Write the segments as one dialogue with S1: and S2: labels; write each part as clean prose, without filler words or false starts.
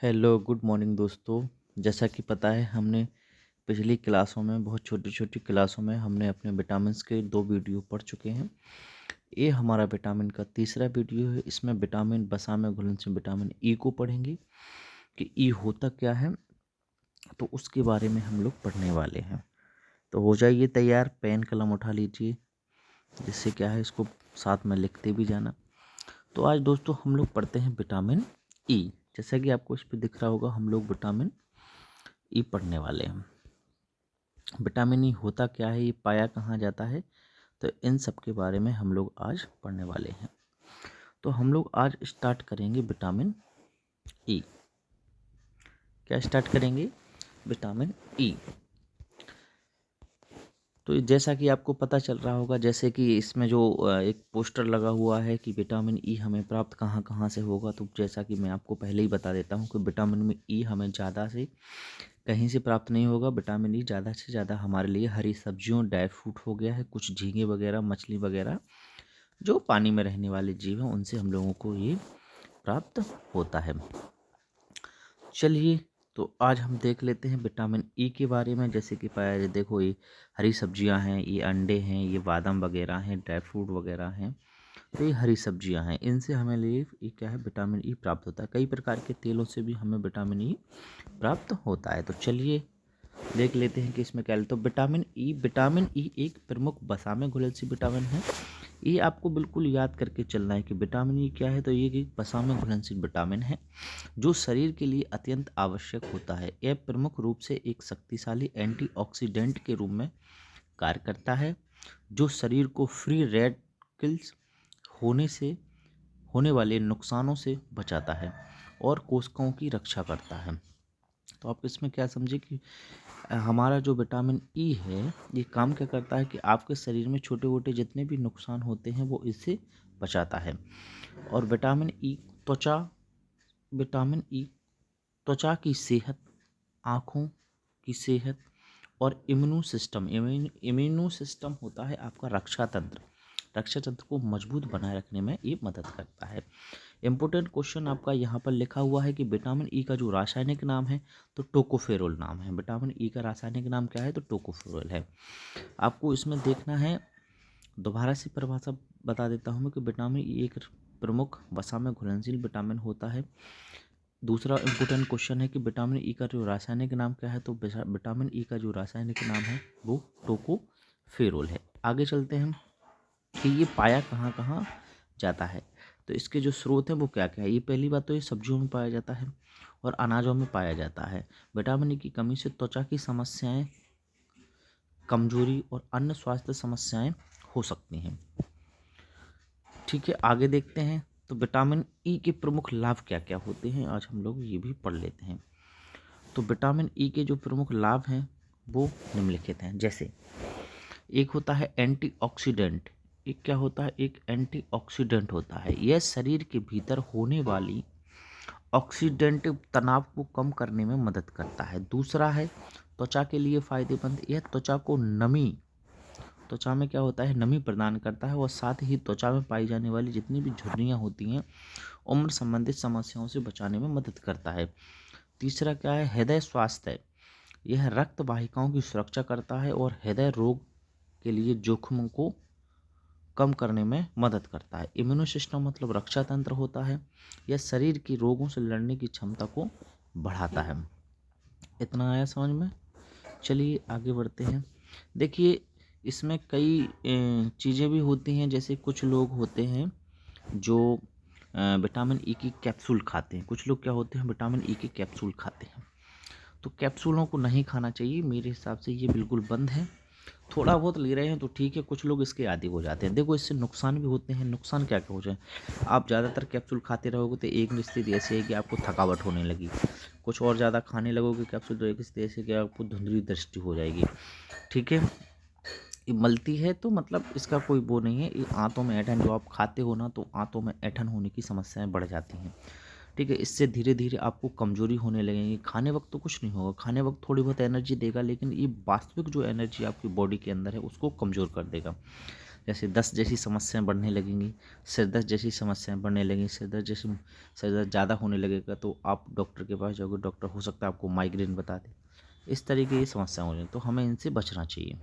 S1: Hello good morning दोस्तों। जैसा कि पता है हमने पिछली क्लासों में बहुत छोटी छोटी क्लासों में हमने अपने विटामिन्स के 2 वीडियो पढ़ चुके हैं। ये हमारा विटामिन का तीसरा वीडियो है। इसमें विटामिन वसा में घुलनशील विटामिन ई को पढ़ेंगे कि ई होता क्या है, तो उसके बारे में हम लोग पढ़ने वाले हैं। तो हो जाइए तैयार, पेन कलम उठा लीजिए, जिससे क्या है इसको साथ में लिखते भी जाना। तो आज दोस्तों हम लोग पढ़ते हैं विटामिन ई। जैसा कि आपको इस पर दिख रहा होगा, हम लोग विटामिन ई पढ़ने वाले हैं। विटामिन ई होता क्या है, ये पाया कहाँ जाता है, तो इन सब के बारे में हम लोग आज पढ़ने वाले हैं। तो हम लोग आज स्टार्ट करेंगे विटामिन ई। क्या स्टार्ट करेंगे? Vitamin E. तो जैसा कि आपको पता चल रहा होगा, जैसे कि इसमें जो एक पोस्टर लगा हुआ है कि विटामिन ई हमें प्राप्त कहाँ कहाँ से होगा, तो जैसा कि मैं आपको पहले ही बता देता हूँ कि विटामिन ई हमें ज़्यादा से कहीं से प्राप्त नहीं होगा। विटामिन ई ज़्यादा से ज़्यादा हमारे लिए हरी सब्जियों, ड्राई फ्रूट हो गया है, कुछ झींगे वगैरह, मछली वगैरह, जो पानी में रहने वाले जीव हैं, उनसे हम लोगों को ये प्राप्त होता है। चलिए, तो आज हम देख लेते हैं विटामिन ई के बारे में। जैसे कि पाया जाए, देखो ये हरी सब्जियां हैं, ये अंडे हैं, ये बादाम वगैरह हैं, ड्राई फ्रूट वगैरह हैं, तो ये हरी सब्जियां हैं। इनसे हमें लिए ये क्या है, विटामिन ई प्राप्त होता है। कई प्रकार के तेलों से भी हमें विटामिन ई प्राप्त होता है। तो चलिए देख लेते हैं कि इसमें क्या है। तो विटामिन ई एक प्रमुख वसा में घुलनशील विटामिन है। ये आपको बिल्कुल याद करके चलना है कि विटामिन ई क्या है। तो ये एक वसा में घुलनशील विटामिन है जो शरीर के लिए अत्यंत आवश्यक होता है। यह प्रमुख रूप से एक शक्तिशाली एंटीऑक्सीडेंट के रूप में कार्य करता है, जो शरीर को फ्री रेडिकल्स होने वाले नुकसानों से बचाता है और कोशिकाओं की रक्षा करता है। तो आप इसमें क्या समझे कि हमारा जो विटामिन ई है, ये काम क्या करता है कि आपके शरीर में छोटे मोटे जितने भी नुकसान होते हैं वो इससे बचाता है। और विटामिन ई त्वचा की सेहत, आँखों की सेहत और इम्यूनो सिस्टम होता है आपका रक्षा तंत्र को मजबूत बनाए रखने में ये मदद करता है। इम्पोर्टेंट क्वेश्चन आपका यहाँ पर लिखा हुआ है कि विटामिन ई का जो रासायनिक नाम है, तो टोकोफेरोल नाम है। विटामिन ई का रासायनिक नाम क्या है, तो टोकोफेरोल है। आपको इसमें देखना है, दोबारा से परिभाषा बता देता हूँ मैं कि विटामिन ई एक प्रमुख वसा में घुलनशील विटामिन होता है। दूसरा इम्पोर्टेंट क्वेश्चन है कि विटामिन ई का जो रासायनिक नाम क्या है, तो विटामिन ई का जो रासायनिक नाम है वो टोकोफेरोल है। आगे चलते हैं कि ये पाया कहाँ कहाँ जाता है। तो इसके जो स्रोत हैं वो क्या क्या है। ये पहली बात तो ये सब्जियों में पाया जाता है और अनाजों में पाया जाता है। विटामिन ई की कमी से त्वचा की समस्याएं, कमजोरी और अन्य स्वास्थ्य समस्याएं हो सकती हैं। ठीक है, आगे देखते हैं। तो विटामिन ई के प्रमुख लाभ क्या क्या होते हैं, आज हम लोग ये भी पढ़ लेते हैं। तो विटामिन ई के जो प्रमुख लाभ हैं वो निम्नलिखित हैं। जैसे एक होता है एंटीऑक्सीडेंट। एक क्या होता है, एक एंटीऑक्सीडेंट होता है। यह शरीर के भीतर होने वाली ऑक्सीडेंटिव तनाव को कम करने में मदद करता है। दूसरा है त्वचा के लिए फायदेमंद। यह त्वचा में क्या होता है, नमी प्रदान करता है और साथ ही त्वचा में पाई जाने वाली जितनी भी झुर्रियाँ होती हैं, उम्र संबंधित समस्याओं से बचाने में मदद करता है। तीसरा क्या है, हृदय स्वास्थ्य। यह रक्त वाहिकाओं की सुरक्षा करता है और हृदय रोग के लिए जोखिमों को कम करने में मदद करता है। इम्यूनो सिस्टम मतलब रक्षा तंत्र होता है। यह शरीर की रोगों से लड़ने की क्षमता को बढ़ाता है। इतना आया समझ में? चलिए आगे बढ़ते हैं। देखिए, इसमें कई चीज़ें भी होती हैं। जैसे कुछ लोग होते हैं जो विटामिन ई की कैप्सूल खाते हैं। कुछ लोग क्या होते हैं, विटामिन ई के कैप्सूल खाते हैं। तो कैप्सूलों को नहीं खाना चाहिए, मेरे हिसाब से ये बिल्कुल बंद है। थोड़ा बहुत ले रहे हैं तो ठीक है, कुछ लोग इसके आदी हो जाते हैं। देखो, इससे नुकसान भी होते हैं। नुकसान क्या क्या हो जाए, आप ज़्यादातर कैप्सूल खाते रहोगे तो एक स्थिति ऐसी है कि आपको थकावट होने लगी। कुछ और ज़्यादा खाने लगोगे कैप्सूल तो एक स्थिति ऐसी कि आपको धुंधली दृष्टि हो जाएगी। ठीक है, ये मलती है तो मतलब इसका कोई वो नहीं है। ये आंतों में ऐंठन, जो आप खाते हो ना, तो आंतों में ऐंठन होने की समस्याएं बढ़ जाती हैं। ठीक है, इससे धीरे धीरे आपको कमजोरी होने लगेगी। खाने वक्त तो कुछ नहीं होगा, खाने वक्त थोड़ी बहुत एनर्जी देगा, लेकिन ये वास्तविक जो एनर्जी आपकी बॉडी के अंदर है उसको कमज़ोर कर देगा। जैसे दस्त जैसी समस्याएं बढ़ने लगेंगी, सिर दर्द जैसी समस्याएं बढ़ने लगेंगी, सिर दर्द ज़्यादा होने लगेगा तो आप डॉक्टर के पास जाओगे, डॉक्टर हो सकता है आपको माइग्रेन बता दे। इस तरीके की समस्याएं हो रही हैं, तो हमें इनसे बचना चाहिए।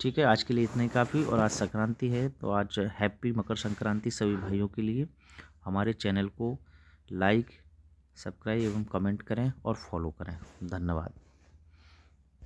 S1: ठीक है, आज के लिए इतना ही काफ़ी। और आज संक्रांति है, तो आज हैप्पी मकर संक्रांति सभी भाइयों के लिए। हमारे चैनल को लाइक, सब्सक्राइब एवं कमेंट करें और फॉलो करें। धन्यवाद।